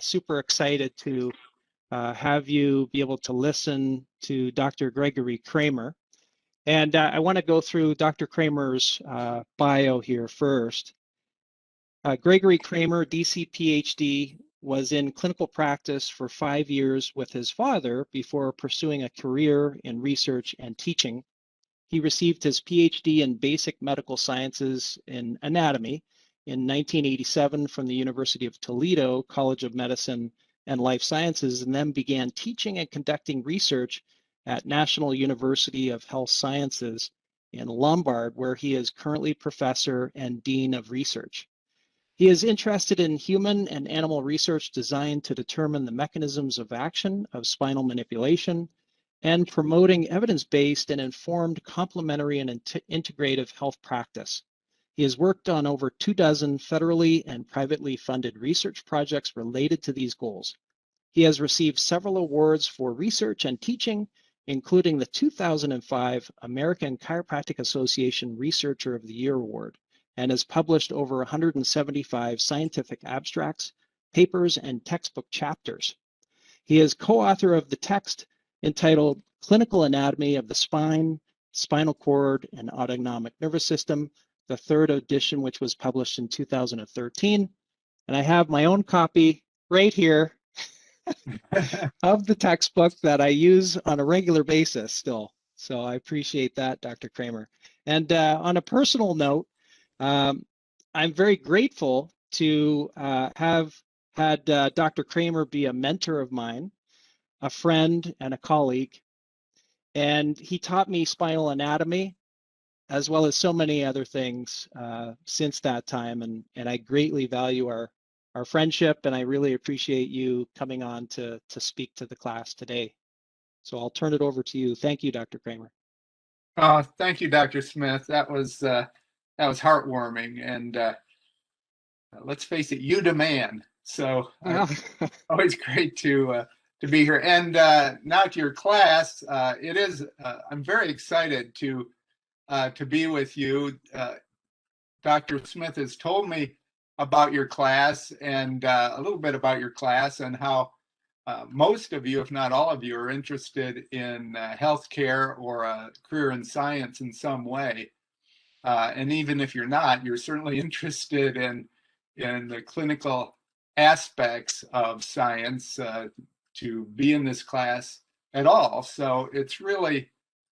super excited to have you be able to listen to Dr. Gregory Cramer. And I want to go through Dr. Cramer's bio here first. Gregory Cramer, DC PhD, was in clinical practice for 5 years with his father before pursuing a career in research and teaching. He received his PhD in basic medical sciences in anatomy in 1987 from the University of Toledo College of Medicine and Life Sciences, and then began teaching and conducting research at National University of Health Sciences in Lombard, where he is currently professor and dean of research. He is interested in human and animal research designed to determine the mechanisms of action of spinal manipulation and promoting evidence-based and informed complementary and integrative health practice. He has worked on over 24 federally and privately funded research projects related to these goals. He has received several awards for research and teaching, including the 2005 American Chiropractic Association Researcher of the Year Award, and has published over 175 scientific abstracts, papers, and textbook chapters. He is co-author of the text entitled Clinical Anatomy of the Spine, Spinal Cord, and Autonomic Nervous System, the third edition, which was published in 2013. And I have my own copy right here of the textbook that I use on a regular basis still. So I appreciate that, Dr. Cramer. And on a personal note, I'm very grateful to have had Dr. Cramer be a mentor of mine, a friend and a colleague. And he taught me spinal anatomy, as well as so many other things since that time. And I greatly value our friendship, and I really appreciate you coming on to speak to the class today. So I'll turn it over to you. Thank you, Dr. Cramer. Thank you, Dr. Smith. That was heartwarming, and let's face it, you demand. So always great to be here. And now to your class, it is. I'm very excited to be with you. Dr. Smith has told me about your class and a little bit about your class and how most of you, if not all of you, are interested in healthcare or a career in science in some way. And even if you're not, you're certainly interested in the clinical aspects of science to be in this class at all. So it's really,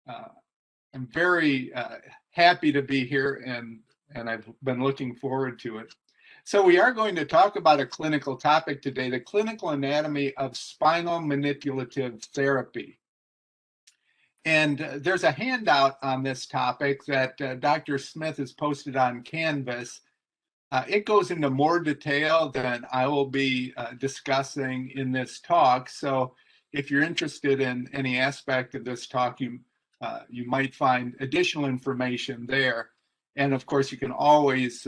I'm very happy to be here, and I've been looking forward to it. So we are going to talk about a clinical topic today, the clinical anatomy of spinal manipulative therapy. And there's a handout on this topic that Dr. Smith has posted on Canvas. It goes into more detail than I will be discussing in this talk. So if you're interested in any aspect of this talk, you might find additional information there. And of course, you can always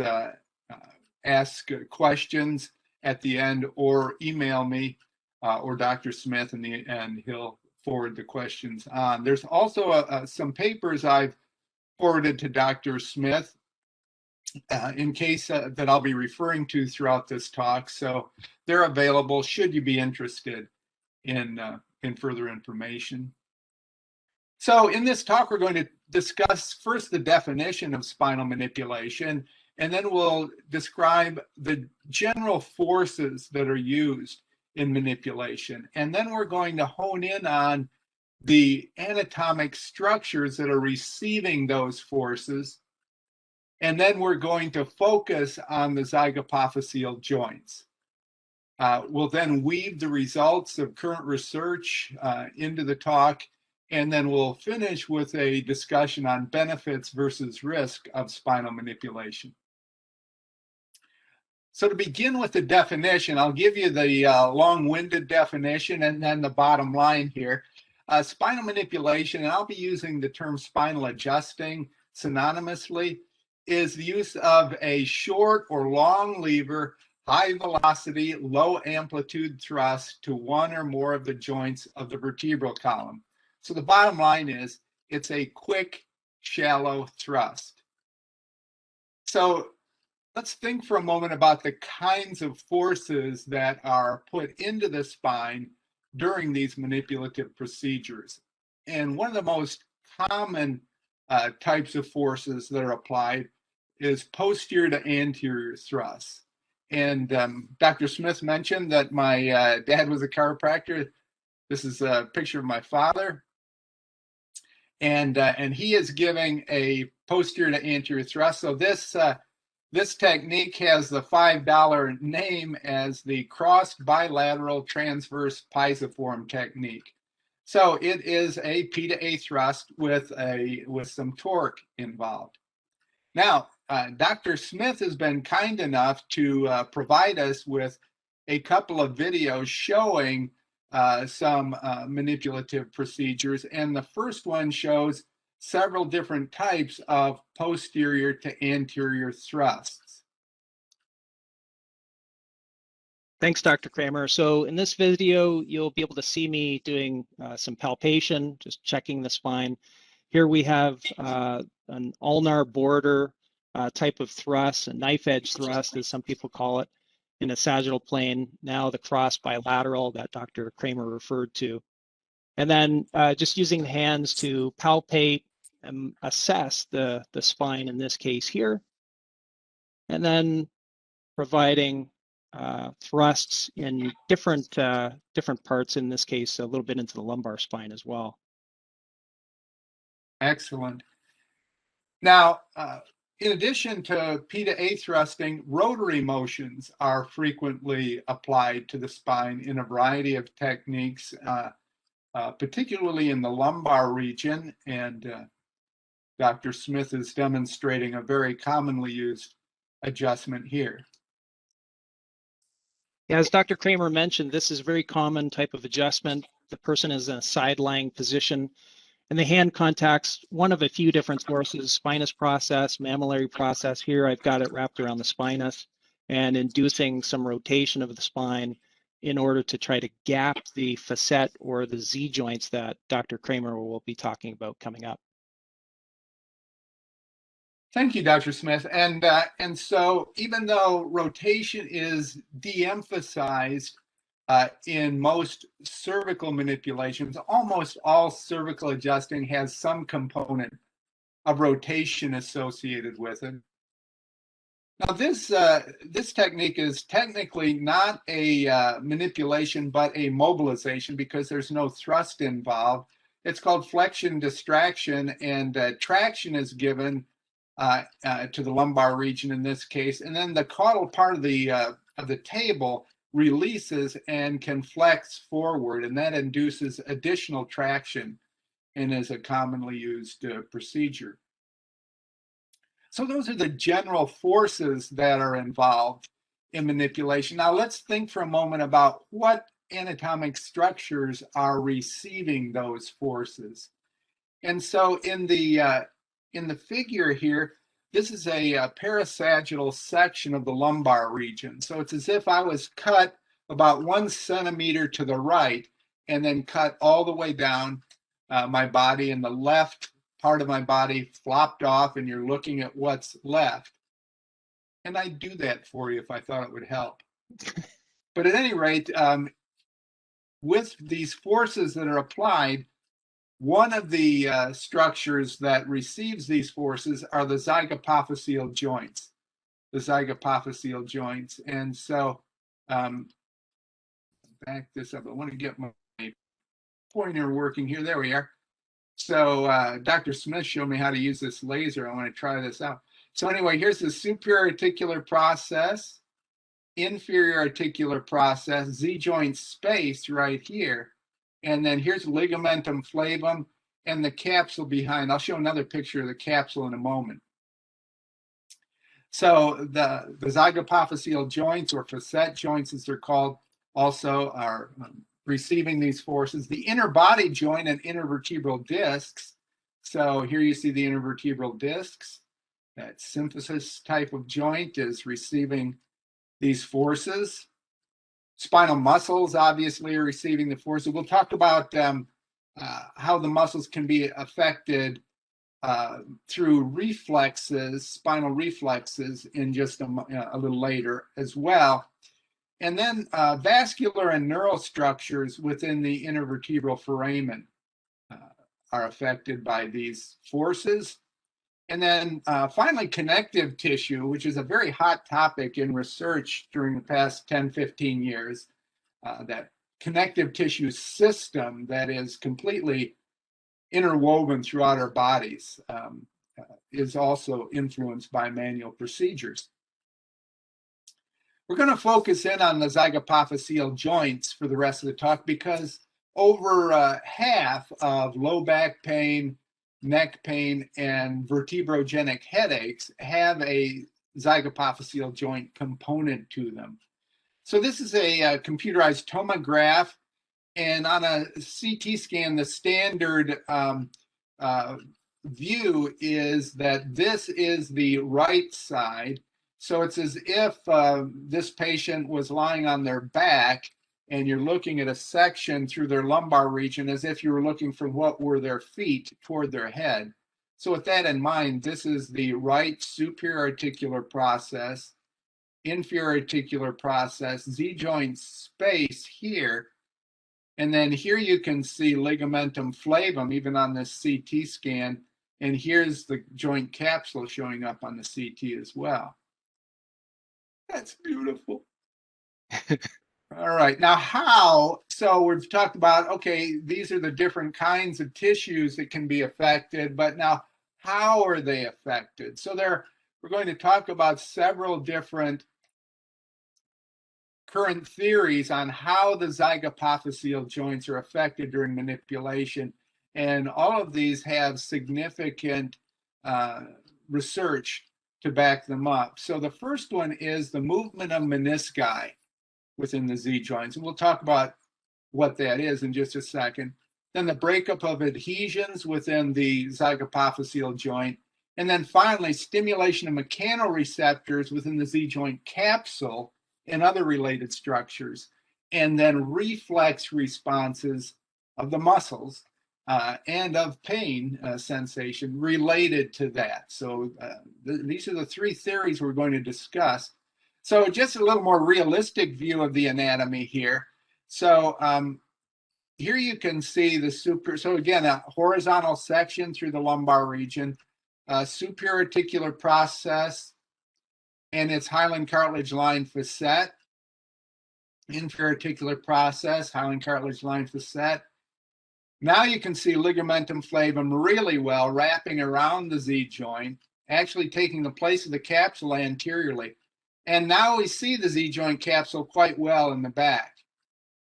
ask questions at the end or email me or Dr. Smith, and he'll forward the questions on. There's also some papers I've forwarded to Dr. Smith in case that I'll be referring to throughout this talk. So they're available should you be interested in further information. So in this talk, we're going to discuss first the definition of spinal manipulation, and then we'll describe the general forces that are used in manipulation. And then we're going to hone in on the anatomic structures that are receiving those forces. And then we're going to focus on the zygapophyseal joints. We'll then weave the results of current research into the talk, and then we'll finish with a discussion on benefits versus risk of spinal manipulation. So to begin with the definition, I'll give you the long-winded definition and then the bottom line here. Spinal manipulation, and I'll be using the term spinal adjusting synonymously, is the use of a short or long lever, high velocity, low amplitude thrust to one or more of the joints of the vertebral column. So the bottom line is it's a quick, shallow thrust. So let's think for a moment about the kinds of forces that are put into the spine during these manipulative procedures. And one of the most common types of forces that are applied is posterior to anterior thrusts. And Dr. Smith mentioned that my dad was a chiropractor. This is a picture of my father. And he is giving a posterior to anterior thrust. So this technique has the $5 name as the crossed bilateral transverse pisiform technique. So it is a P to A thrust with some torque involved. Now, Dr. Smith has been kind enough to provide us with a couple of videos showing some manipulative procedures. And the first one shows several different types of posterior to anterior thrusts. Thanks, Dr. Cramer. So in this video, you'll be able to see me doing some palpation, just checking the spine. Here we have an ulnar border type of thrust, a knife edge thrust, as some people call it, in a sagittal plane. Now the cross bilateral that Dr. Cramer referred to. And then just using the hands to palpate and assess the spine in this case here. And then providing thrusts in different parts, in this case, a little bit into the lumbar spine as well. Excellent. Now, in addition to P to A thrusting, rotary motions are frequently applied to the spine in a variety of techniques, particularly in the lumbar region. And Dr. Smith is demonstrating a very commonly used adjustment here. As Dr. Cramer mentioned, this is a very common type of adjustment. The person is in a side-lying position, and the hand contacts one of a few different sources: spinous process, mammillary process. Here I've got it wrapped around the spinous and inducing some rotation of the spine in order to try to gap the facet or the Z joints that Dr. Cramer will be talking about coming up. Thank you, Dr. Smith. And so even though rotation is de-emphasized in most cervical manipulations, almost all cervical adjusting has some component of rotation associated with it. Now, this technique is technically not a manipulation, but a mobilization because there's no thrust involved. It's called flexion distraction, and traction is given to the lumbar region in this case, and then the caudal part of the table releases and can flex forward, and that induces additional traction and is a commonly used procedure. So those are the general forces that are involved in manipulation. Now let's think for a moment about what anatomic structures are receiving those forces. And so in the figure here, this is a parasagittal section of the lumbar region. So it's as if I was cut about 1 centimeter to the right and then cut all the way down my body, and the left part of my body flopped off, and you're looking at what's left. And I'd do that for you if I thought it would help. But at any rate, with these forces that are applied, one of the structures that receives these forces are the zygapophyseal joints. The zygapophyseal joints. And so, back this up. I want to get my pointer working here. There we are. So Dr. Smith showed me how to use this laser. I want to try this out. So anyway, here's the superior articular process, inferior articular process, Z-joint space right here. And then here's ligamentum flavum and the capsule behind. I'll show another picture of the capsule in a moment. So the zygapophyseal joints, or facet joints as they're called, also are receiving these forces. The inner body joint and intervertebral discs. So here you see the intervertebral discs. That symphysis type of joint is receiving these forces. Spinal muscles obviously are receiving the forces. We'll talk about how the muscles can be affected through reflexes, spinal reflexes, in just a little later as well. And then vascular and neural structures within the intervertebral foramen are affected by these forces. And then finally, connective tissue, which is a very hot topic in research during the past 10, 15 years, that connective tissue system that is completely interwoven throughout our bodies is also influenced by manual procedures. We're going to focus in on the zygapophyseal joints for the rest of the talk because over half of low back pain, neck pain, and vertebrogenic headaches have a zygapophyseal joint component to them. So this is a computerized tomograph, and on a CT scan, the standard view is that this is the right side. So it's as if this patient was lying on their back and you're looking at a section through their lumbar region as if you were looking from what were their feet toward their head. So with that in mind, this is the right superior articular process, inferior articular process, Z-joint space here. And then here you can see ligamentum flavum, even on this CT scan. And here's the joint capsule showing up on the CT as well. That's beautiful. All right, now how? So we've talked about, okay, these are the different kinds of tissues that can be affected, but now how are they affected? So we're going to talk about several different current theories on how the zygapophyseal joints are affected during manipulation. And all of these have significant research to back them up. So the first one is the movement of menisci within the Z joints. And we'll talk about what that is in just a second. Then the breakup of adhesions within the zygapophyseal joint. And then finally, stimulation of mechanoreceptors within the Z joint capsule and other related structures. And then reflex responses of the muscles and of pain sensation related to that. So these are the three theories we're going to discuss. So just a little more realistic view of the anatomy here. So here you can see the so again, a horizontal section through the lumbar region, superior articular process and its hyaline cartilage lined facet, inferior articular process, hyaline cartilage lined facet. Now you can see ligamentum flavum really well wrapping around the Z joint, actually taking the place of the capsule anteriorly. And now we see the Z joint capsule quite well in the back.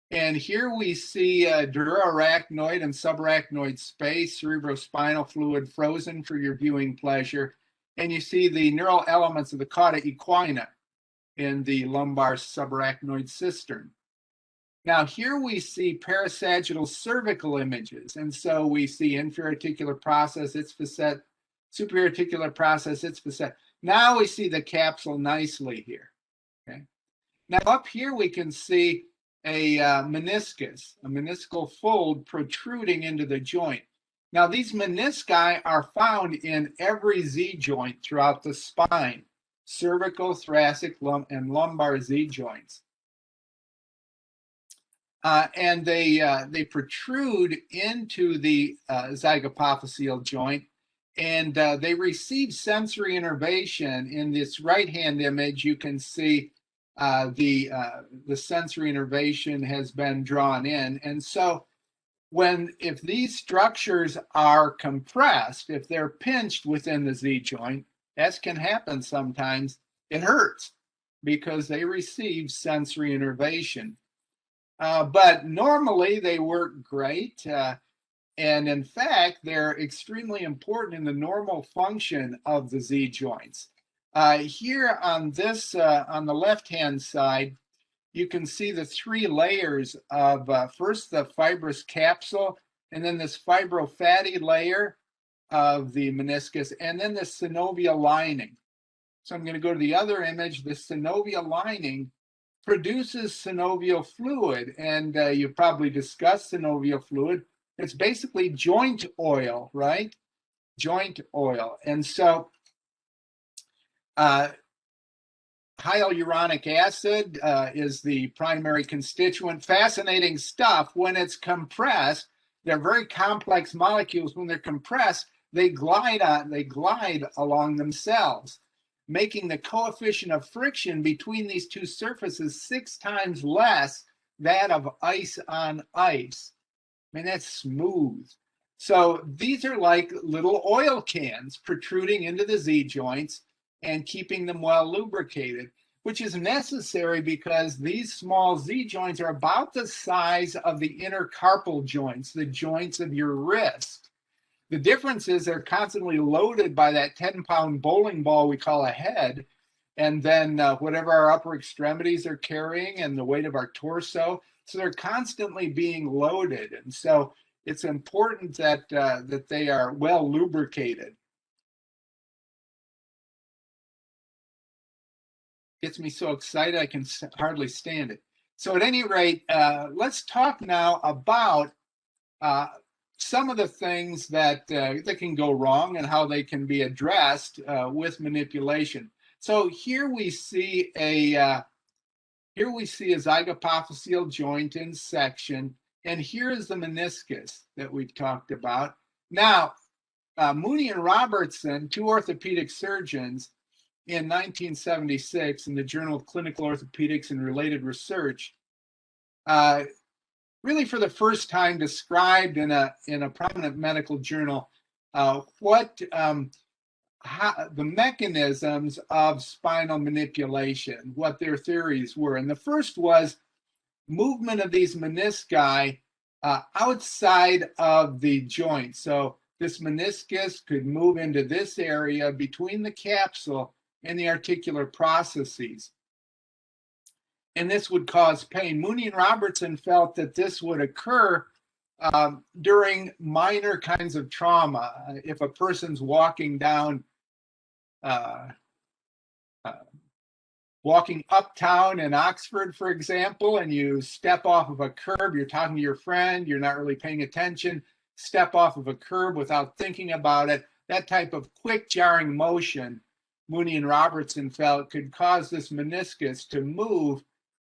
And here we see duraarachnoid and subarachnoid space, cerebrospinal fluid frozen for your viewing pleasure. And you see the neural elements of the cauda equina in the lumbar subarachnoid cistern. Now here we see parasagittal cervical images. And so we see inferior articular process, its facet, superior articular process, its facet. Now we see the capsule nicely here. Okay. Now up here we can see a meniscus, a meniscal fold protruding into the joint. Now these menisci are found in every Z joint throughout the spine, cervical, thoracic, and lumbar Z joints. And they protrude into the zygapophyseal joint, and they receive sensory innervation. In this right-hand image, you can see the sensory innervation has been drawn in. And so if these structures are compressed, if they're pinched within the Z joint, as can happen sometimes, it hurts because they receive sensory innervation. But normally they work great. And in fact, they're extremely important in the normal function of the Z joints. Here on this, on the left-hand side, you can see the three layers of first the fibrous capsule, and then this fibrofatty layer of the meniscus, and then the synovial lining. So I'm going to go to the other image. The synovial lining produces synovial fluid, and you've probably discussed synovial fluid. It's basically joint oil, right? joint oil. And so hyaluronic acid is the primary constituent. Fascinating stuff. When it's compressed, they're very complex molecules. When they're compressed, they glide along themselves, making the coefficient of friction between these two surfaces 6 times less that of ice on ice. I mean, that's smooth. So these are like little oil cans protruding into the Z joints and keeping them well lubricated, which is necessary because these small Z joints are about the size of the intercarpal joints, the joints of your wrist. The difference is they're constantly loaded by that 10-pound bowling ball we call a head, and then whatever our upper extremities are carrying and the weight of our torso. So they're constantly being loaded. And so it's important that, that they are well lubricated. Gets me so excited I can hardly stand it. So at any rate, let's talk now about some of the things that that can go wrong and how they can be addressed with manipulation. So here we see a zygapophyseal joint in section, and here is the meniscus that we've talked about. Now, Mooney and Robertson, two orthopedic surgeons, in 1976 in the Journal of Clinical Orthopedics and Related Research, really for the first time described in a prominent medical journal the mechanisms of spinal manipulation, what their theories were. And the first was movement of these menisci outside of the joint. So this meniscus could move into this area between the capsule and the articular processes. And this would cause pain. Mooney and Robertson felt that this would occur during minor kinds of trauma. If a person's walking down, walking uptown in Oxford, for example, and you step off of a curb, you're talking to your friend, you're not really paying attention, step off of a curb without thinking about it, that type of quick jarring motion, Mooney and Robertson felt could cause this meniscus to move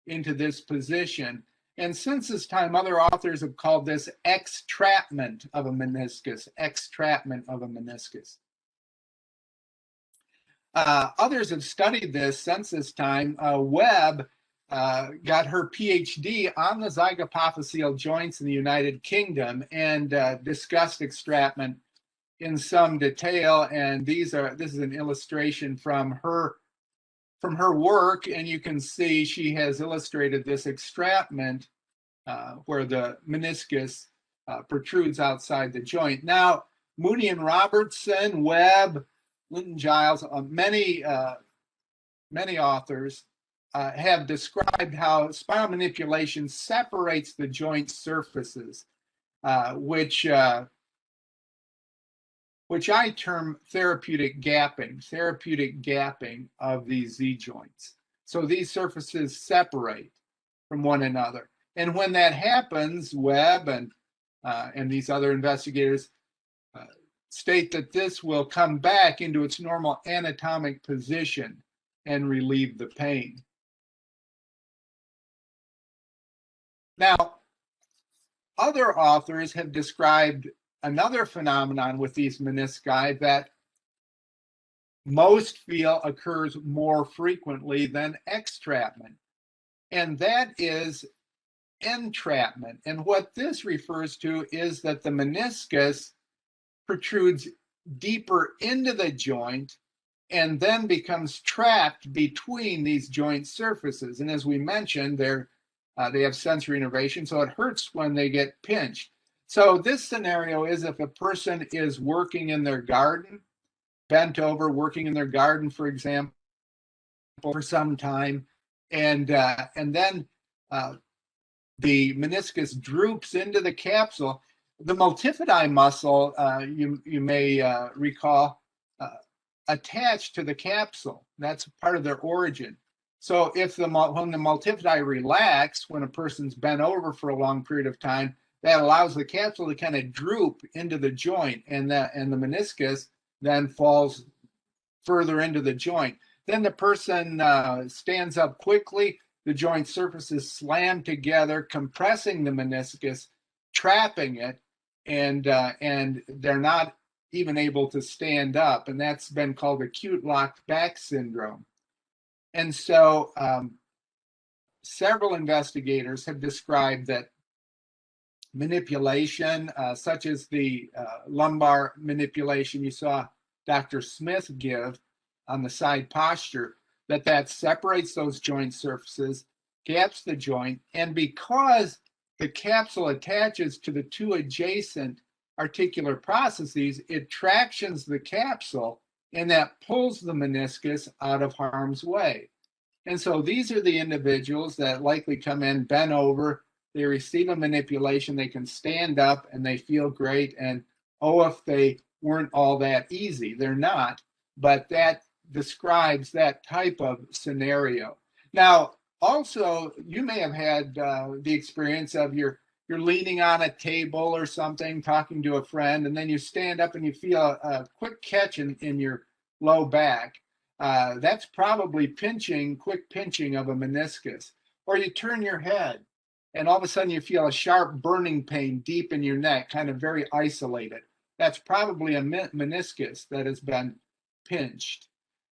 into this position. And since this time, other authors have called this extrapment of a meniscus, extrapment of a meniscus. Others have studied this since this time. Webb got her PhD on the zygapophyseal joints in the United Kingdom and discussed extrapment in some detail. And this is an illustration from her work, and you can see she has illustrated this extrapment where the meniscus protrudes outside the joint. Now, Mooney and Robertson, Webb, Linton Giles, many authors have described how spinal manipulation separates the joint surfaces, which I term therapeutic gapping of these Z joints. So these surfaces separate from one another. And when that happens, Webb and these other investigators state that this will come back into its normal anatomic position and relieve the pain. Now, other authors have described another phenomenon with these menisci that most feel occurs more frequently than extrapment, and that is entrapment. And what this refers to is that the meniscus protrudes deeper into the joint and then becomes trapped between these joint surfaces. And as we mentioned, they have sensory innervation, so it hurts when they get pinched. So this scenario is if a person is working in their garden, bent over, working in their garden, for example, for some time, and then the meniscus droops into the capsule. The multifidi muscle, you may recall, attached to the capsule. That's part of their origin. So when the multifidi relax, when a person's bent over for a long period of time, that allows the capsule to kind of droop into the joint, and the meniscus then falls further into the joint. Then the person stands up quickly. The joint surfaces slam together, compressing the meniscus, trapping it, and they're not even able to stand up. And that's been called acute locked back syndrome. And so several investigators have described that manipulation, such as the lumbar manipulation you saw Dr. Smith give on the side posture, that separates those joint surfaces, gaps the joint, and because the capsule attaches to the two adjacent articular processes, it tractions the capsule, and that pulls the meniscus out of harm's way. And so these are the individuals that likely come in bent over, they receive a manipulation, they can stand up, and they feel great. And oh, if they weren't all that easy, they're not, but that describes that type of scenario. Now, also, you may have had the experience of you're leaning on a table or something, talking to a friend, and then you stand up and you feel a quick catch in your low back. That's probably quick pinching of a meniscus. Or you turn your head and all of a sudden you feel a sharp burning pain deep in your neck, kind of very isolated. That's probably a meniscus that has been pinched.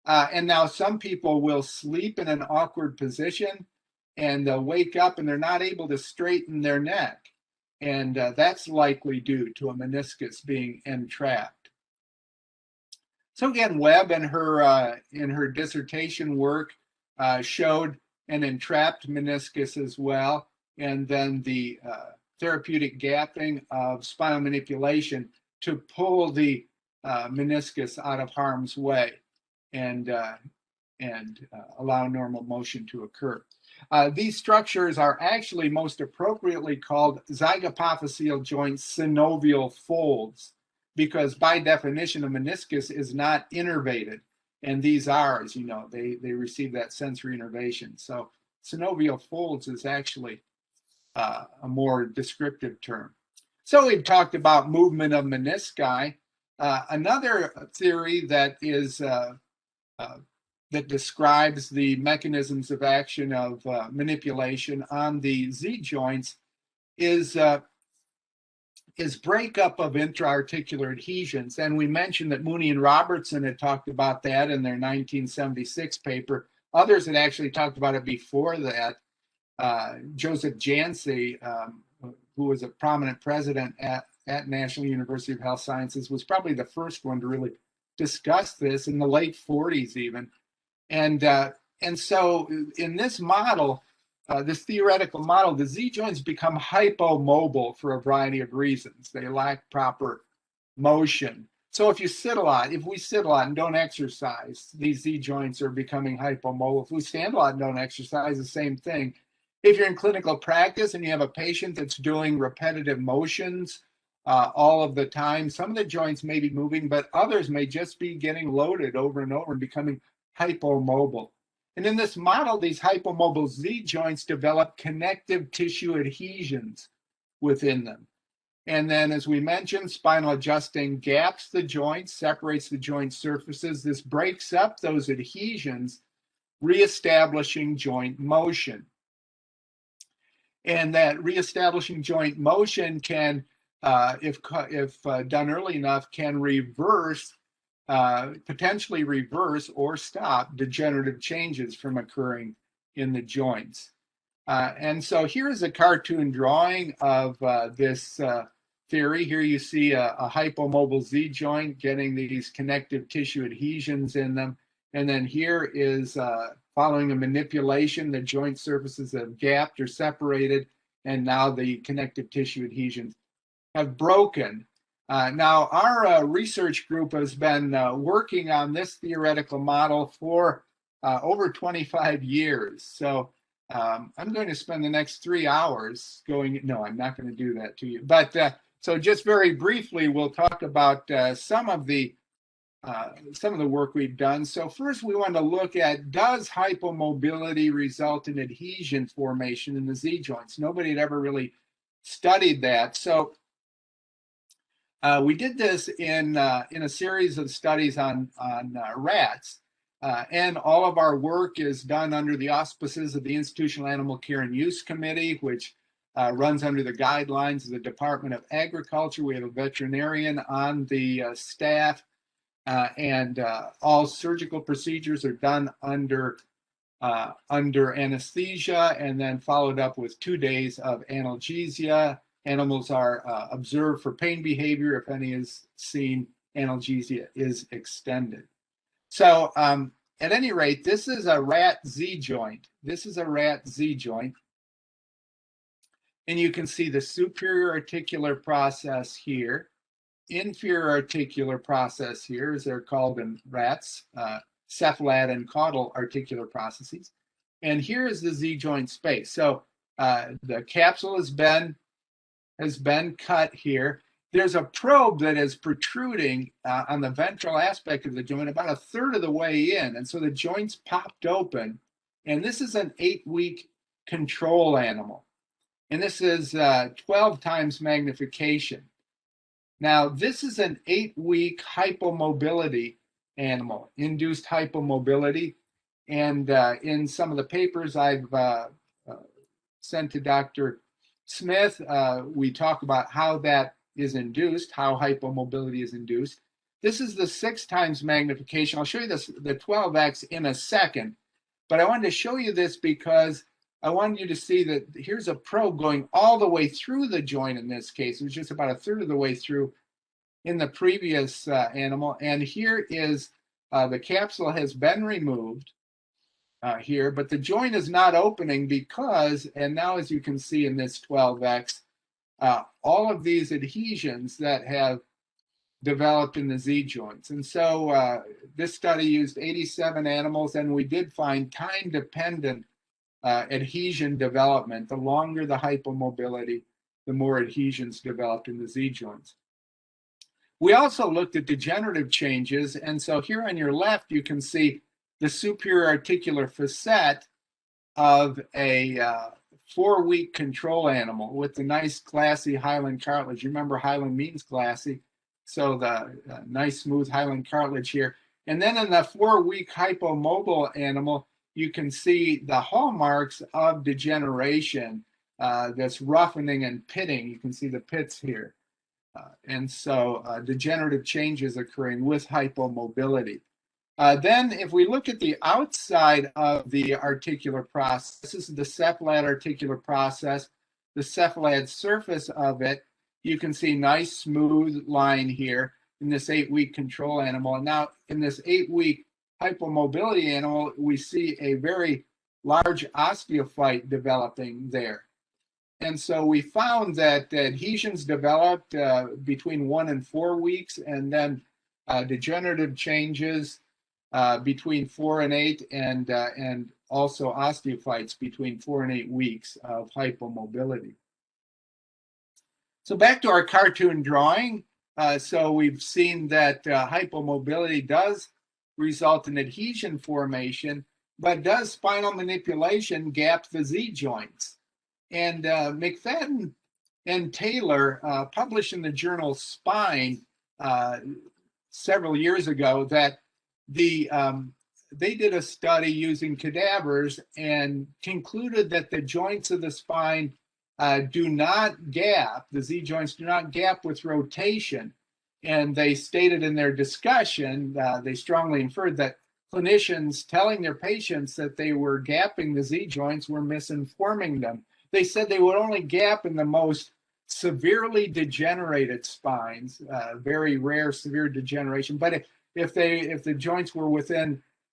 And now some people will sleep in an awkward position and they'll wake up and they're not able to straighten their neck. And that's likely due to a meniscus being entrapped. So again, Webb in her dissertation work showed an entrapped meniscus as well, and then the therapeutic gapping of spinal manipulation to pull the meniscus out of harm's way and allow normal motion to occur. These structures are actually most appropriately called zygapophyseal joint synovial folds, because by definition, a meniscus is not innervated. And these are, as you know, they receive that sensory innervation. So synovial folds is actually a more descriptive term. So we've talked about movement of menisci. Another theory that is that describes the mechanisms of action of manipulation on the Z joints is breakup of intra-articular adhesions. And we mentioned that Mooney and Robertson had talked about that in their 1976 paper. Others had actually talked about it before that. Joseph Jancy, who was a prominent president at National University of Health Sciences, was probably the first one to really discuss this in the late 40s even. And so in this model, this theoretical model, the Z joints become hypomobile for a variety of reasons. They lack proper motion. So if we sit a lot and don't exercise, these Z joints are becoming hypomobile. If we stand a lot and don't exercise, the same thing. If you're in clinical practice and you have a patient that's doing repetitive motions all of the time, some of the joints may be moving, but others may just be getting loaded over and over and becoming hypomobile. And in this model, these hypomobile Z joints develop connective tissue adhesions within them. And then, as we mentioned, spinal adjusting gaps the joints, separates the joint surfaces. This breaks up those adhesions, reestablishing joint motion. And that reestablishing joint motion can, if done early enough, can potentially reverse or stop degenerative changes from occurring in the joints. And so here is a cartoon drawing of this theory. Here you see a hypomobile Z joint getting these connective tissue adhesions in them. And then here is following a manipulation, the joint surfaces have gapped or separated, and now the connective tissue adhesions have broken. Now, our research group has been working on this theoretical model for over 25 years. So I'm going to spend the next 3 hours no, I'm not going to do that to you. But so just very briefly, we'll talk about some of the work we've done. So first, we want to look at, does hypomobility result in adhesion formation in the Z joints? Nobody had ever really studied that. So we did this in a series of studies on rats, and all of our work is done under the auspices of the Institutional Animal Care and Use Committee, which runs under the guidelines of the Department of Agriculture. We have a veterinarian on the staff, and all surgical procedures are done under anesthesia, and then followed up with 2 days of analgesia. Animals are observed for pain behavior. If any is seen, analgesia is extended. So at any rate, this is a rat Z joint. This is a rat Z joint. And you can see the superior articular process here, inferior articular process here, as they're called in rats, cephalad and caudal articular processes. And here is the Z joint space. So the capsule has been cut here. There's a probe that is protruding on the ventral aspect of the joint about 1/3 of the way in. And so the joint's popped open. And this is an 8-week control animal. And this is 12 times magnification. Now, this is an 8-week hypomobility animal, induced hypomobility. And in some of the papers I've sent to Dr. Smith, we talk about how that is induced, how hypomobility is induced. This is the 6 times magnification. I'll show you this, the 12x in a second, but I wanted to show you this because I wanted you to see that here's a probe going all the way through the joint in this case. It was just about 1/3 of the way through in the previous animal. And here is the capsule has been removed here, but the joint is not opening because, and now as you can see in this 12x, all of these adhesions that have developed in the Z joints. And so this study used 87 animals, and we did find time-dependent adhesion development. The longer the hypomobility, the more adhesions developed in the Z joints. We also looked at degenerative changes, and so here on your left you can see the superior articular facet of a 4-week control animal with the nice glassy hyaline cartilage. You remember hyaline means glassy, so the nice smooth hyaline cartilage here. And then in the 4-week hypomobile animal, you can see the hallmarks of degeneration, that's roughening and pitting. You can see the pits here. And so degenerative changes occurring with hypomobility. Then if we look at the outside of the articular process, this is the cephalad articular process, the cephalad surface of it, you can see nice smooth line here in this 8-week control animal. And now in this 8-week hypomobility animal, we see a very large osteophyte developing there. And so we found that adhesions developed between 1 and 4 weeks, and then degenerative changes between 4 and 8, and also osteophytes between 4 and 8 weeks of hypomobility. So back to our cartoon drawing. So we've seen that hypomobility does result in adhesion formation, but does spinal manipulation gap the Z joints? And McFadden and Taylor published in the journal Spine several years ago that they did a study using cadavers and concluded that the joints of the spine do not gap, the Z joints do not gap with rotation. And they stated in their discussion, they strongly inferred that clinicians telling their patients that they were gapping the Z joints were misinforming them. They said they would only gap in the most severely degenerated spines, very rare severe degeneration. But if the joints were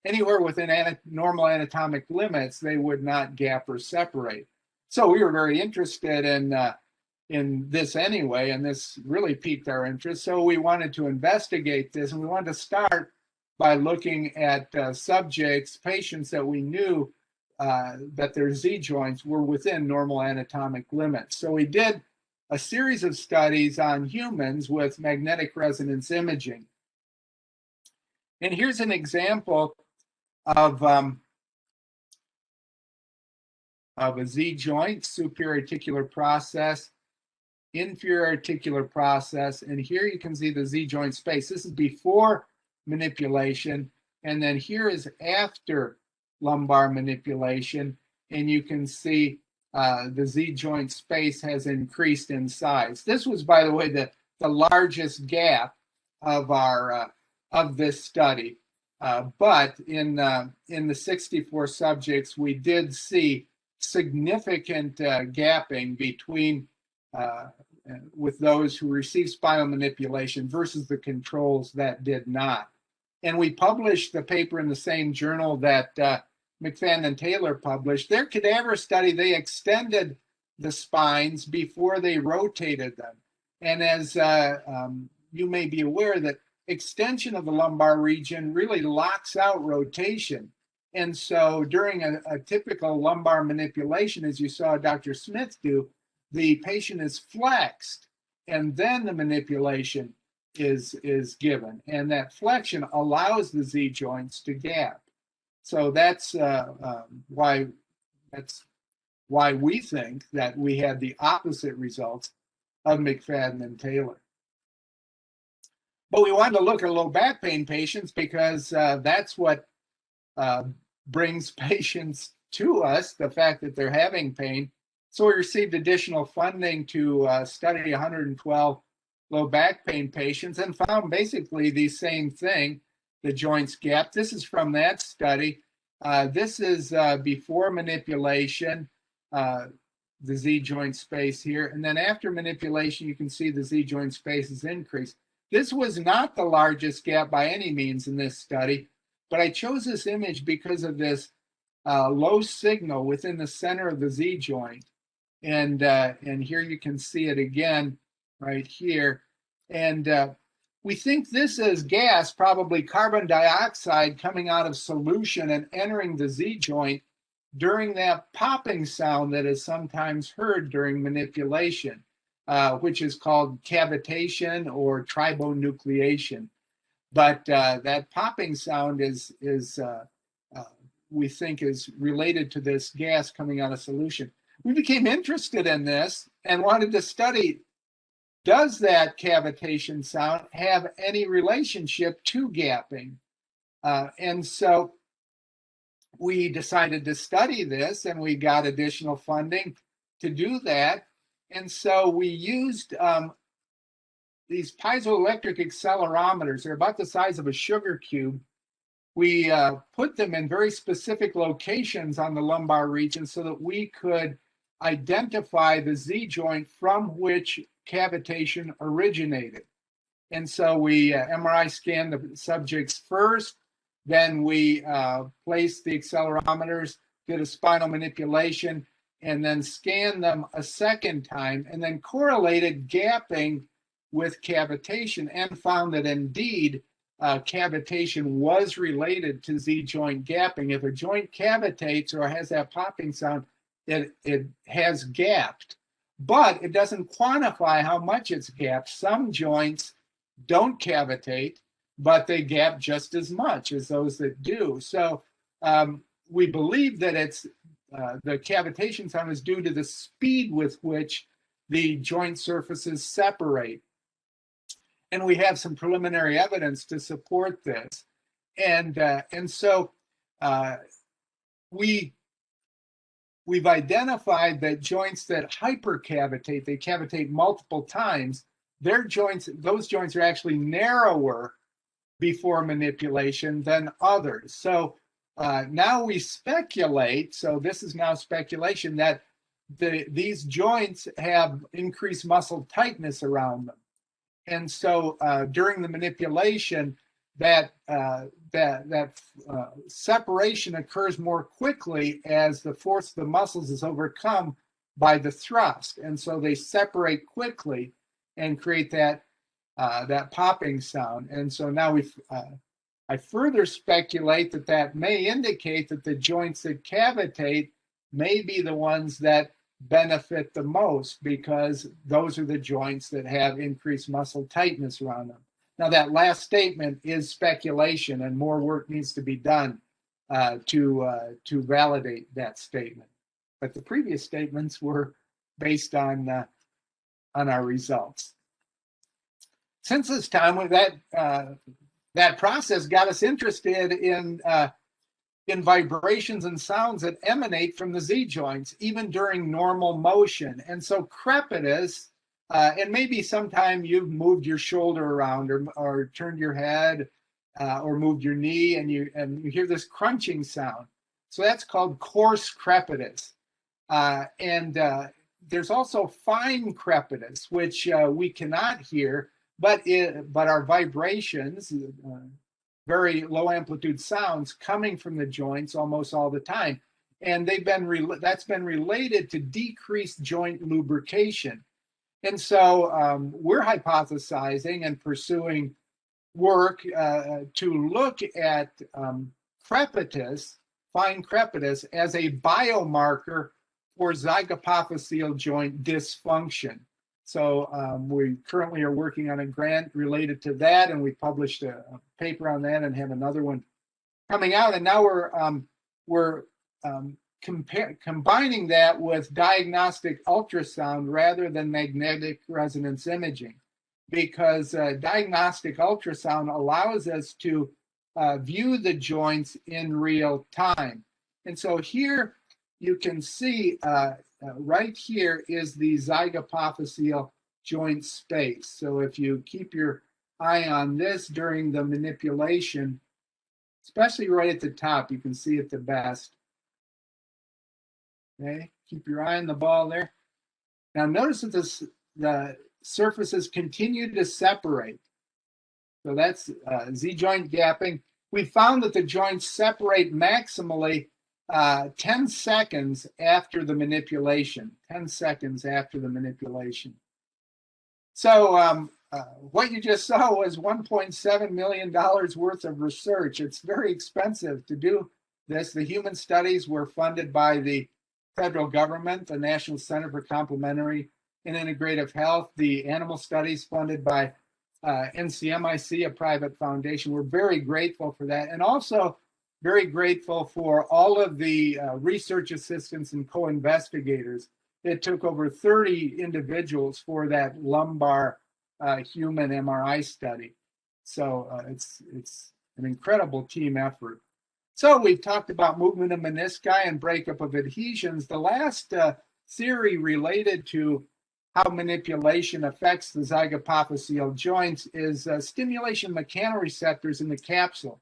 anywhere within normal anatomic limits, they would not gap or separate. So we were very interested in this anyway, and this really piqued our interest. So we wanted to investigate this, and we wanted to start by looking at subjects, patients that we knew that their Z joints were within normal anatomic limits. So we did a series of studies on humans with magnetic resonance imaging. And here's an example of a Z joint, superior articular process. inferior articular process. And here you can see the Z joint space. This is before manipulation. And then here is after lumbar manipulation. And you can see the Z joint space has increased in size. This was, by the way, the largest gap of our of this study. But in the 64 subjects, we did see significant gapping between with those who received spinal manipulation versus the controls that did not. And we published the paper in the same journal that McFadden and Taylor published. Their cadaver study, they extended the spines before they rotated them. And as you may be aware, that extension of the lumbar region really locks out rotation. And so during a typical lumbar manipulation, as you saw Dr. Smith do, the patient is flexed and then the manipulation is given. And that flexion allows the Z joints to gap. So that's why we think that we had the opposite results of McFadden and Taylor. But we wanted to look at low back pain patients because that's what brings patients to us, the fact that they're having pain. So we received additional funding to study 112 low back pain patients and found basically the same thing, the joints gap. This is from that study. This is before manipulation, the Z joint space here. And then after manipulation, you can see the Z joint space is increased. This was not the largest gap by any means in this study, but I chose this image because of this low signal within the center of the Z joint. And here you can see it again right here. And we think this is gas, probably carbon dioxide coming out of solution and entering the Z joint during that popping sound that is sometimes heard during manipulation, which is called cavitation or tribonucleation. But that popping sound is we think is related to this gas coming out of solution. We became interested in this and wanted to study, does that cavitation sound have any relationship to gapping? And so we decided to study this, and we got additional funding to do that. And so we used these piezoelectric accelerometers. They're about the size of a sugar cube. We put them in very specific locations on the lumbar region so that we could identify the Z joint from which cavitation originated. And so we MRI scanned the subjects first, then we placed the accelerometers, did a spinal manipulation, and then scanned them a second time, and then correlated gapping with cavitation and found that indeed cavitation was related to Z joint gapping. If a joint cavitates or has that popping sound, it has gapped, but it doesn't quantify how much it's gapped. Some joints don't cavitate, but they gap just as much as those that do. So we believe that it's the cavitation sound is due to the speed with which the joint surfaces separate. And we have some preliminary evidence to support this. And so we've identified that joints that hypercavitate, they cavitate multiple times, those joints are actually narrower before manipulation than others. So now we speculate, so this is now speculation, that these joints have increased muscle tightness around them. And so during the manipulation, that separation occurs more quickly as the force of the muscles is overcome by the thrust. And so they separate quickly and create that popping sound. And so now I further speculate that may indicate that the joints that cavitate may be the ones that benefit the most, because those are the joints that have increased muscle tightness around them. Now, that last statement is speculation, and more work needs to be done to validate that statement. But the previous statements were based on on our results. Since this time, that process got us interested in vibrations and sounds that emanate from the Z joints, even during normal motion. And so crepitus, and maybe sometime you've moved your shoulder around or turned your head or moved your knee, and you hear this crunching sound. So that's called coarse crepitus. There's also fine crepitus, which we cannot hear, but our vibrations, very low amplitude sounds coming from the joints almost all the time. And that's been related to decreased joint lubrication. And so we're hypothesizing and pursuing work to look at crepitus, fine crepitus, as a biomarker for zygapophyseal joint dysfunction. So we currently are working on a grant related to that, and we published a paper on that and have another one coming out. And now we're combining that with diagnostic ultrasound rather than magnetic resonance imaging, because diagnostic ultrasound allows us to view the joints in real time. And so here you can see right here is the zygapophyseal joint space. So if you keep your eye on this during the manipulation, especially right at the top, you can see it the best. Okay, keep your eye on the ball there. Now notice that the surfaces continue to separate. So that's Z joint gapping. We found that the joints separate maximally 10 seconds after the manipulation, 10 seconds after the manipulation. So what you just saw was $1.7 million worth of research. It's very expensive to do this. The human studies were funded by the federal government, the National Center for Complementary and Integrative Health. The animal studies funded by NCMIC, a private foundation. We're very grateful for that. And also very grateful for all of the research assistants and co-investigators. It took over 30 individuals for that lumbar human MRI study. So it's an incredible team effort. So we've talked about movement of menisci and breakup of adhesions. The last theory related to how manipulation affects the zygapophyseal joints is stimulation mechanoreceptors in the capsule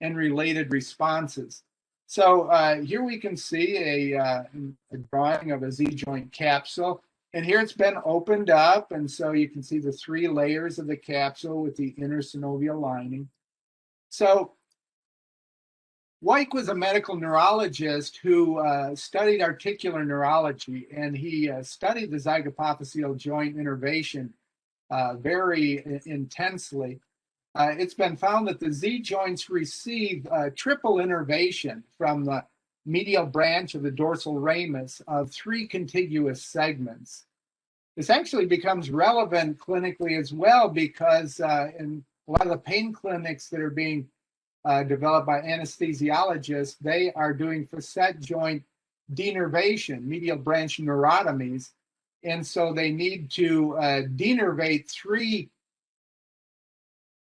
and related responses. So here we can see a drawing of a Z joint capsule. And here it's been opened up. And so you can see the 3 layers of the capsule with the inner synovial lining. So Weick was a medical neurologist who studied articular neurology, and he studied the zygapophyseal joint innervation very intensely. It's been found that the Z joints receive triple innervation from the medial branch of the dorsal ramus of 3 contiguous segments. This actually becomes relevant clinically as well, because in a lot of the pain clinics that are being developed by anesthesiologists, they are doing facet joint denervation, medial branch neurotomies. And so they need to denervate 3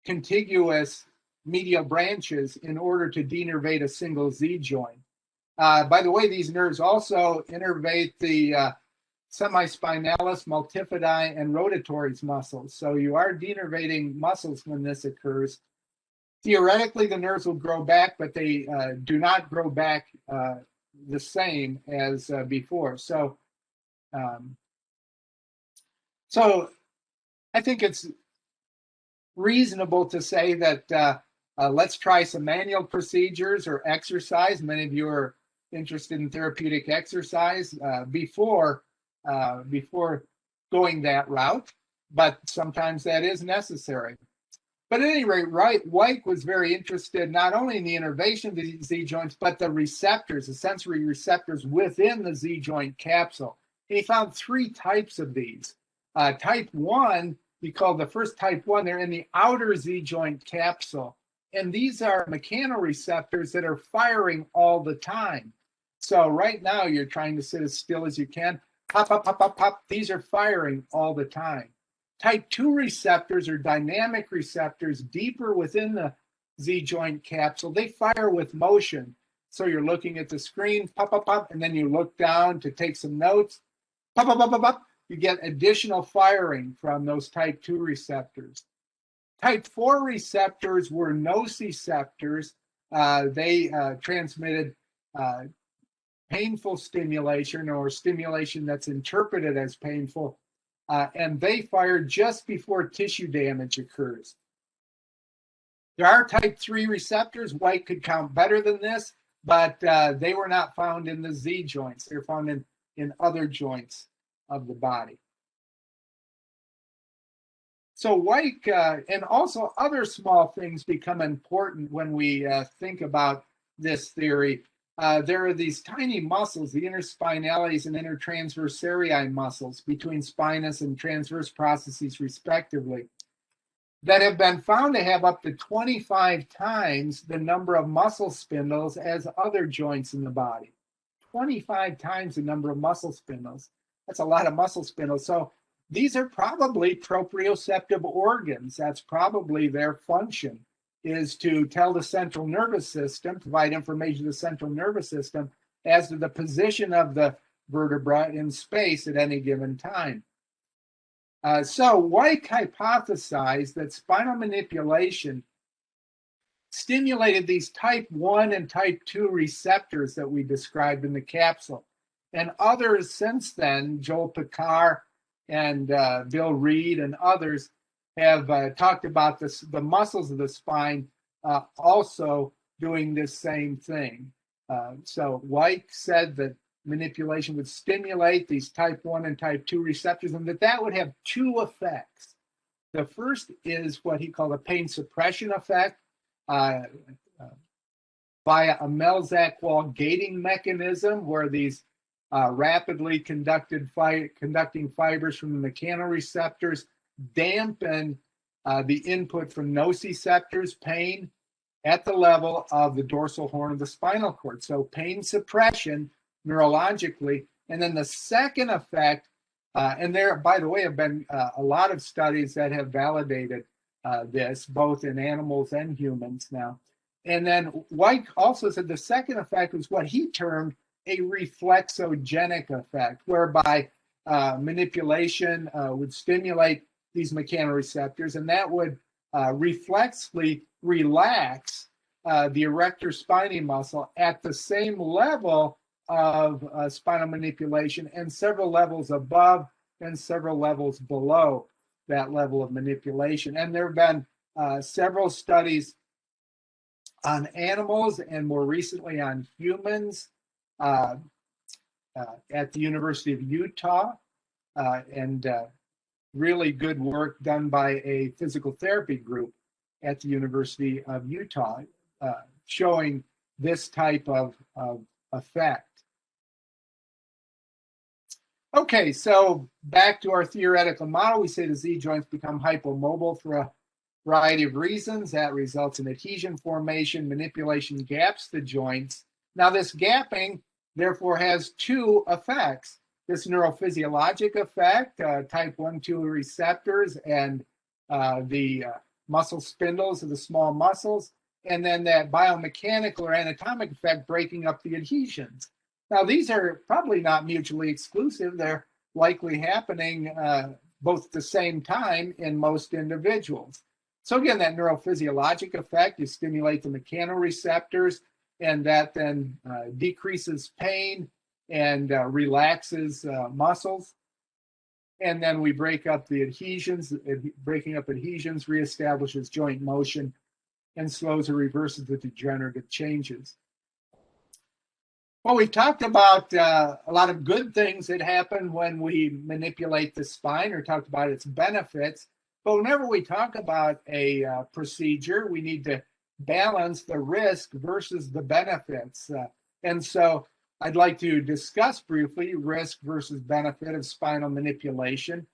contiguous medial branches in order to denervate a single Z joint. By the way, these nerves also innervate the semispinalis, multifidi, and rotatories muscles. So you are denervating muscles when this occurs. Theoretically, the nerves will grow back, but they do not grow back the same as before. So I think it's reasonable to say that let's try some manual procedures or exercise. Many of you are interested in therapeutic exercise before going that route, but sometimes that is necessary. But at any rate, Weick was very interested not only in the innervation of the Z joints, but the receptors, the sensory receptors within the Z joint capsule. And he found 3 types of these. Type 1, we call the first type 1, they're in the outer Z joint capsule. And these are mechanoreceptors that are firing all the time. So right now you're trying to sit as still as you can. Pop, pop, pop, pop, pop. These are firing all the time. Type 2 receptors are dynamic receptors deeper within the Z joint capsule. They fire with motion. So you're looking at the screen, pop, pop, pop, and then you look down to take some notes. Pop, pop, pop, pop, pop. You get additional firing from those type 2 receptors. Type 4 receptors were nociceptors. They transmitted painful stimulation or stimulation that's interpreted as painful, and they fire just before tissue damage occurs. There are type 3 receptors. White could count better than this, but they were not found in the Z joints. They're found in other joints of the body. So white and also other small things become important when we think about this theory. There are these tiny muscles, the interspinalis and intertransversarii muscles between spinous and transverse processes respectively, that have been found to have up to 25 times the number of muscle spindles as other joints in the body. 25 times the number of muscle spindles. That's a lot of muscle spindles. So these are probably proprioceptive organs. That's probably their function, is to tell the central nervous system, provide information to the central nervous system as to the position of the vertebra in space at any given time. So White hypothesized that spinal manipulation stimulated these type 1 and type 2 receptors that we described in the capsule. And others since then, Joel Picard and Bill Reed and others have talked about this, the muscles of the spine also doing this same thing. So White said that manipulation would stimulate these type 1 and type 2 receptors, and that would have two effects. The first is what he called a pain suppression effect via a Melzack-Wall gating mechanism, where these rapidly conducting fibers from the mechanoreceptors dampen the input from nociceptors, pain, at the level of the dorsal horn of the spinal cord. So pain suppression neurologically. And then the second effect, and there, by the way, have been a lot of studies that have validated this, both in animals and humans now. And then White also said the second effect was what he termed a reflexogenic effect, whereby manipulation would stimulate these mechanoreceptors, and that would reflexly relax the erector spinae muscle at the same level of spinal manipulation and several levels above and several levels below that level of manipulation. And there have been several studies on animals and more recently on humans at the University of Utah, and really good work done by a physical therapy group at the University of Utah, showing this type of effect. Okay, so back to our theoretical model. We say the Z joints become hypomobile for a variety of reasons. That results in adhesion formation. Manipulation gaps the joints. Now, this gapping, therefore, has two effects. This neurophysiologic effect, type 1-2 receptors and the muscle spindles of the small muscles, and then that biomechanical or anatomic effect, breaking up the adhesions. Now, these are probably not mutually exclusive. They're likely happening both at the same time in most individuals. So again, that neurophysiologic effect, you stimulate the mechanoreceptors, and that then decreases pain and relaxes muscles. And then we break up the adhesions. Breaking up adhesions reestablishes joint motion and slows or reverses the degenerative changes. Well, we've talked about a lot of good things that happen when we manipulate the spine, or talked about its benefits. But whenever we talk about a procedure, we need to balance the risk versus the benefits. And so I'd like to discuss briefly risk versus benefit of spinal manipulation.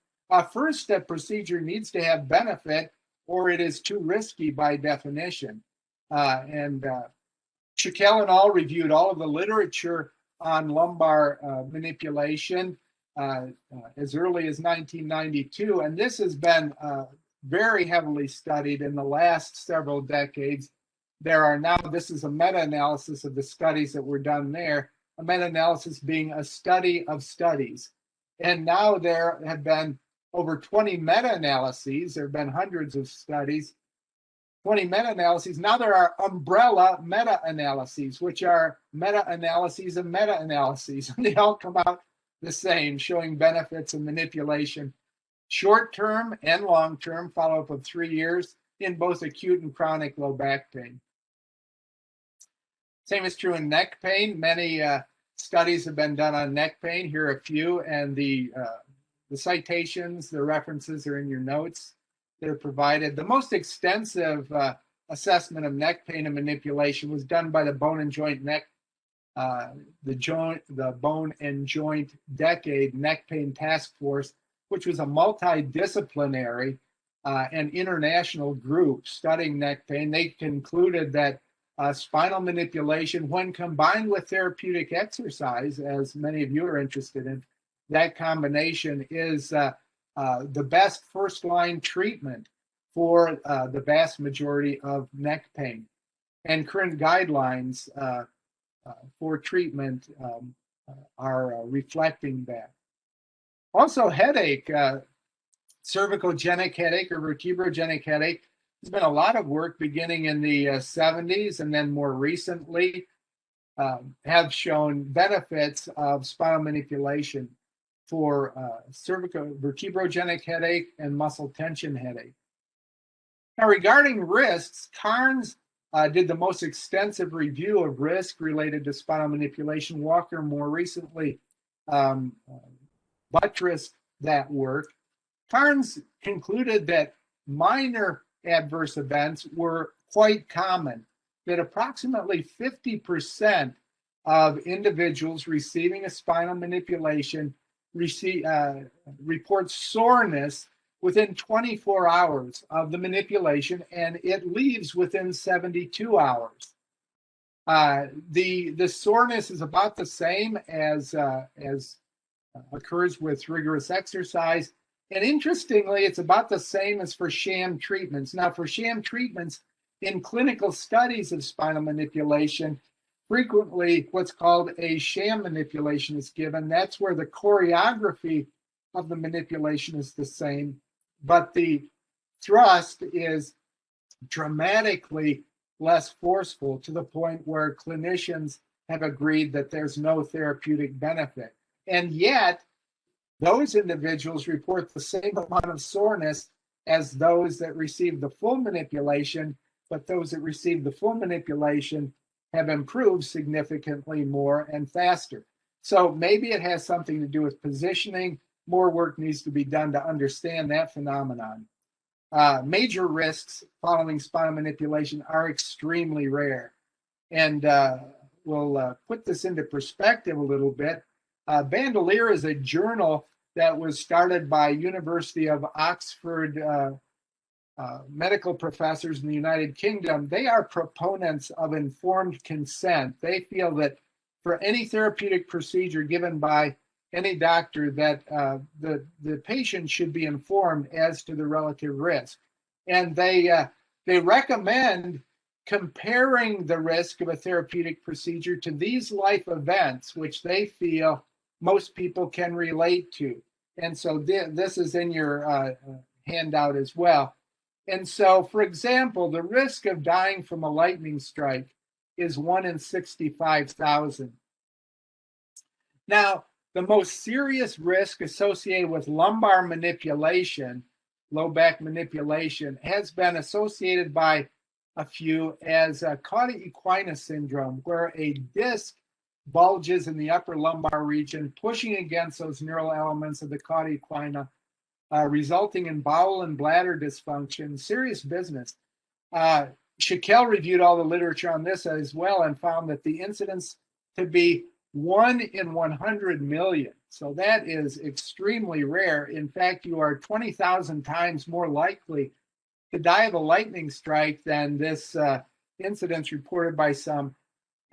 First, a procedure needs to have benefit, or it is too risky by definition. Shaquille and all reviewed all of the literature on lumbar manipulation as early as 1992, and this has been very heavily studied in the last several decades. There are now, this is a meta-analysis of the studies that were done there, a meta-analysis being a study of studies. And now there have been over 20 meta-analyses. There have been hundreds of studies, 20 meta-analyses. Now there are umbrella meta-analyses, which are meta-analyses of meta-analyses. And they all come out the same, showing benefits of manipulation, short-term and long-term, follow-up of 3 years in both acute and chronic low back pain. Same is true in neck pain. Many studies have been done on neck pain. Here are a few, and the citations, the references are in your notes. They're provided. The most extensive assessment of neck pain and manipulation was done by the Bone and Joint Bone and Joint Decade Neck Pain Task Force, which was a multidisciplinary and international group studying neck pain. They concluded that spinal manipulation, when combined with therapeutic exercise, as many of you are interested in, that combination is the best first-line treatment for the vast majority of neck pain. And current guidelines for treatment are reflecting that. Also, headache, cervicogenic headache or vertebrogenic headache. There's been a lot of work beginning in the 70s and then more recently have shown benefits of spinal manipulation for vertebrogenic headache and muscle tension headache. Now, regarding risks, Carnes did the most extensive review of risk related to spinal manipulation. Walker more recently buttressed that work. Carnes concluded that minor adverse events were quite common, that approximately 50% of individuals receiving a spinal manipulation report soreness within 24 hours of the manipulation, and it leaves within 72 hours. The soreness is about the same as occurs with rigorous exercise. And interestingly, it's about the same as for sham treatments. Now, for sham treatments, in clinical studies of spinal manipulation, frequently what's called a sham manipulation is given. That's where the choreography of the manipulation is the same, but the thrust is dramatically less forceful, to the point where clinicians have agreed that there's no therapeutic benefit. And yet, those individuals report the same amount of soreness as those that receive the full manipulation, but those that receive the full manipulation have improved significantly more and faster. So maybe it has something to do with positioning. More work needs to be done to understand that phenomenon. Major risks following spinal manipulation are extremely rare. And we'll put this into perspective a little bit. Bandolier is a journal that was started by University of Oxford medical professors in the United Kingdom. They are proponents of informed consent. They feel that for any therapeutic procedure given by any doctor, that the patient should be informed as to the relative risk. And they recommend comparing the risk of a therapeutic procedure to these life events, which they feel most people can relate to. And so this is in your handout as well. And so, for example, the risk of dying from a lightning strike is 1 in 65,000. Now, the most serious risk associated with lumbar manipulation, low back manipulation, has been associated by a few as cauda equina syndrome, where a disc bulges in the upper lumbar region, pushing against those neural elements of the cauda equina, resulting in bowel and bladder dysfunction. Serious business. Shaquille reviewed all the literature on this as well and found that the incidence to be 1 in 100 million. So that is extremely rare. In fact, you are 20,000 times more likely to die of a lightning strike than this incidence reported by some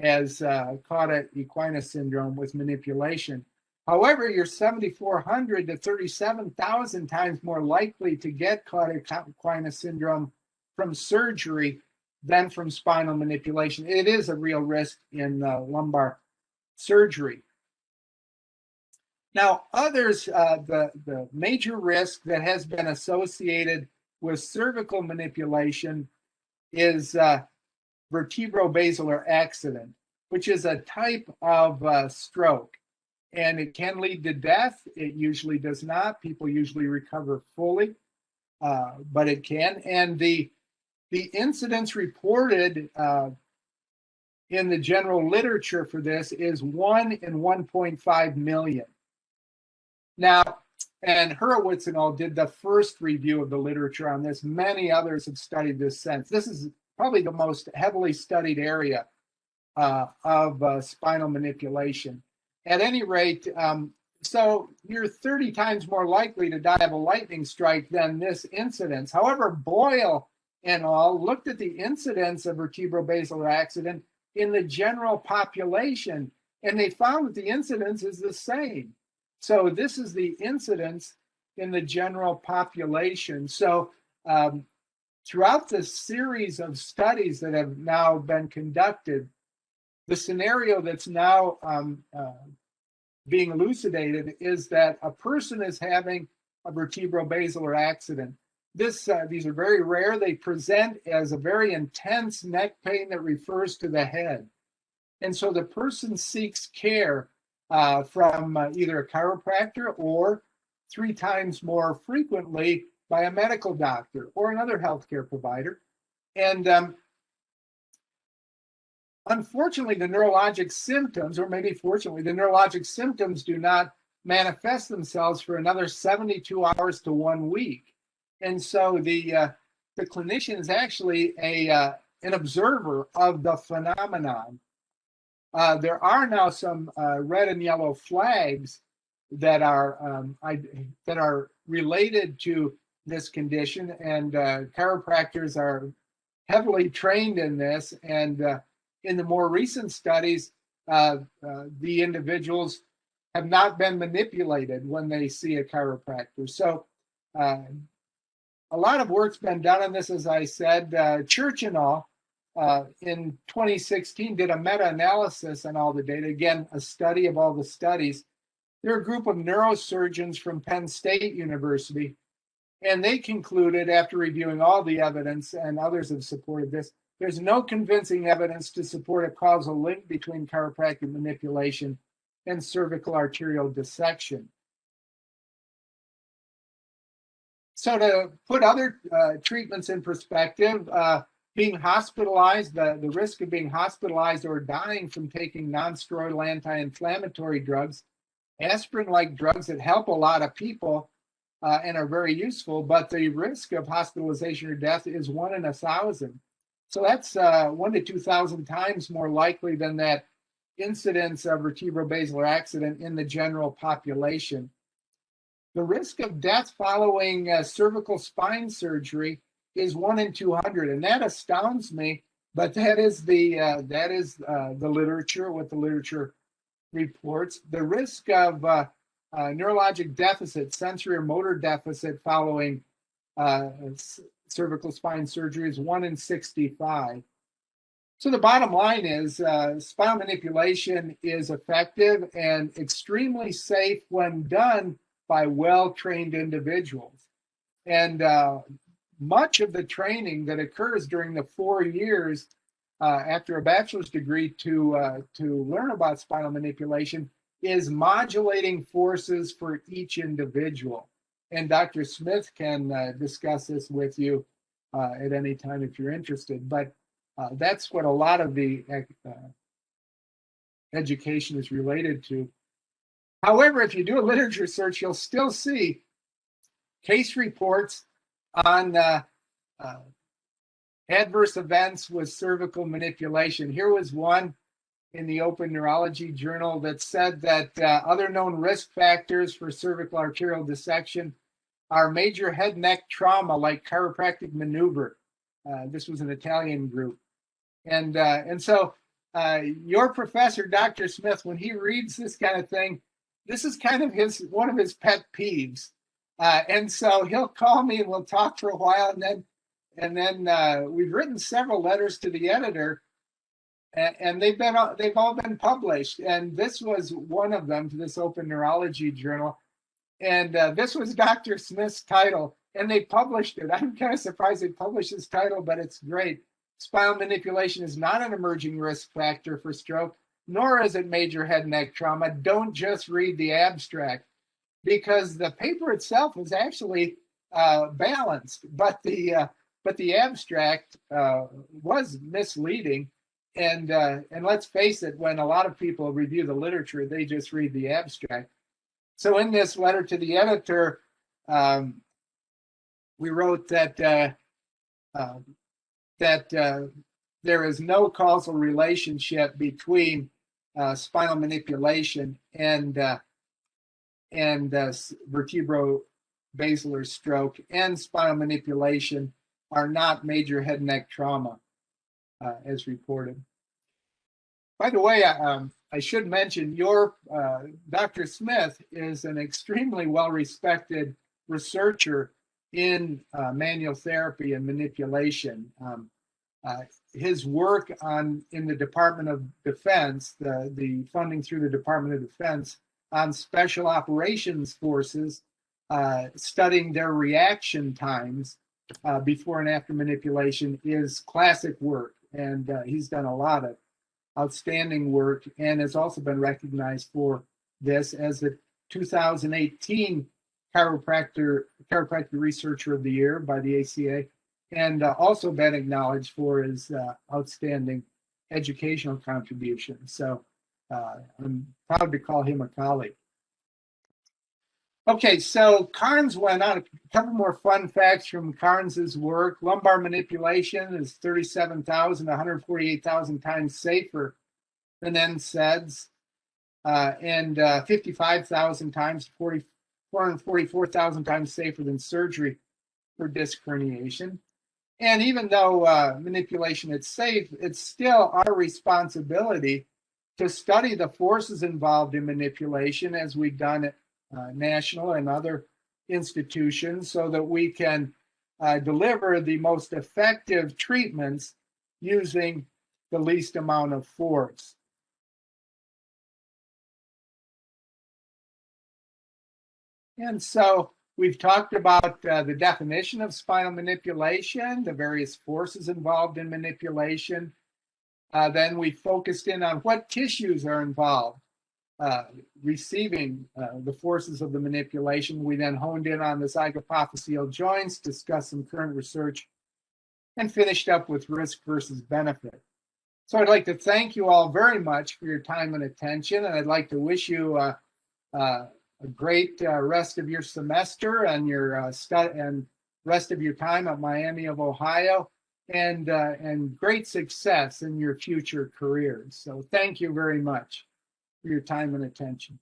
as cauda equina syndrome with manipulation. However, you're 7,400 to 37,000 times more likely to get caudate Aquinas syndrome from surgery than from spinal manipulation. It is a real risk in lumbar surgery. Now, others, the major risk that has been associated with cervical manipulation is vertebrobasilar accident, which is a type of stroke. And it can lead to death. It usually does not. People usually recover fully, but it can. And the incidence reported in the general literature for this is 1 in 1.5 million. Now, and Hurwitz and all did the first review of the literature on this. Many others have studied this since. This is probably the most heavily studied area of spinal manipulation. At any rate, so you're 30 times more likely to die of a lightning strike than this incidence. However, Boyle and all looked at the incidence of vertebrobasilar accident in the general population, and they found that the incidence is the same. So this is the incidence in the general population. So throughout the series of studies that have now been conducted, the scenario that's now being elucidated is that a person is having a vertebrobasilar accident. These are very rare. They present as a very intense neck pain that refers to the head. And so the person seeks care from either a chiropractor or 3 times more frequently by a medical doctor or another healthcare provider. And unfortunately, the neurologic symptoms, or maybe fortunately, the neurologic symptoms do not manifest themselves for another 72 hours to 1 week. And so the clinician is actually an observer of the phenomenon. There are now some red and yellow flags that are related to this condition, and chiropractors are heavily trained in this. And in the more recent studies, the individuals have not been manipulated when they see a chiropractor. So a lot of work's been done on this, as I said. Church and all, in 2016, did a meta-analysis on all the data. Again, a study of all the studies. They're a group of neurosurgeons from Penn State University, and they concluded, after reviewing all the evidence, and others have supported this, there's no convincing evidence to support a causal link between chiropractic manipulation and cervical arterial dissection. So to put other treatments in perspective, being hospitalized, the risk of being hospitalized or dying from taking non-steroidal anti-inflammatory drugs, aspirin-like drugs that help a lot of people and are very useful, but the risk of hospitalization or death is 1 in 1,000. So that's 1 to 2,000 times more likely than that incidence of vertebrobasilar accident in the general population. The risk of death following cervical spine surgery is 1 in 200, and that astounds me. But that is the literature, what the literature reports. The risk of neurologic deficit, sensory or motor deficit following cervical spine surgery is 1 in 65. So the bottom line is spinal manipulation is effective and extremely safe when done by well-trained individuals. And much of the training that occurs during the 4 years after a bachelor's degree to learn about spinal manipulation is modulating forces for each individual. And Dr. Smith can discuss this with you at any time if you're interested. But that's what a lot of the education is related to. However, if you do a literature search, you'll still see case reports on adverse events with cervical manipulation. Here was one in the Open Neurology Journal that said that other known risk factors for cervical arterial dissection are major head neck trauma like chiropractic maneuver. This was an Italian group. And so your professor, Dr. Smith, when he reads this kind of thing, this is kind of one of his pet peeves. And so he'll call me and we'll talk for a while, and then we've written several letters to the editor, and they've all been published. And this was one of them, to this Open Neurology journal. And this was Dr. Smith's title, and they published it. I'm kind of surprised they published this title, but it's great. Spinal manipulation is not an emerging risk factor for stroke, nor is it major head and neck trauma. Don't just read the abstract, because the paper itself was actually balanced, but the abstract was misleading. And let's face it, when a lot of people review the literature, they just read the abstract. So in this letter to the editor, we wrote that there is no causal relationship between spinal manipulation and vertebrobasilar stroke, and spinal manipulation are not major head and neck trauma, as reported. By the way, I should mention Dr. Smith is an extremely well-respected researcher in manual therapy and manipulation. His work in the Department of Defense, the funding through the Department of Defense on special operations forces, studying their reaction times before and after manipulation, is classic work. And he's done a lot of outstanding work, and has also been recognized for this as the 2018 chiropractic researcher of the year by the ACA, and also been acknowledged for his outstanding educational contributions. So I'm proud to call him a colleague. Okay, so Carnes went on. A couple more fun facts from Carnes's work. Lumbar manipulation is 37,000 to 148,000 times safer than NSAIDs, and 55,000 times, 444,000 times safer than surgery for disc herniation. And even though manipulation is safe, it's still our responsibility to study the forces involved in manipulation, as we've done at national and other institutions, so that we can deliver the most effective treatments using the least amount of force. And so we've talked about the definition of spinal manipulation, the various forces involved in manipulation. Then we focused in on what tissues are involved receiving the forces of the manipulation. We then honed in on the zygapophyseal joints, discussed some current research, and finished up with risk versus benefit. So I'd like to thank you all very much for your time and attention, and I'd like to wish you a great rest of your semester and your and rest of your time at Miami of Ohio, and great success in your future careers. So thank you very much for your time and attention.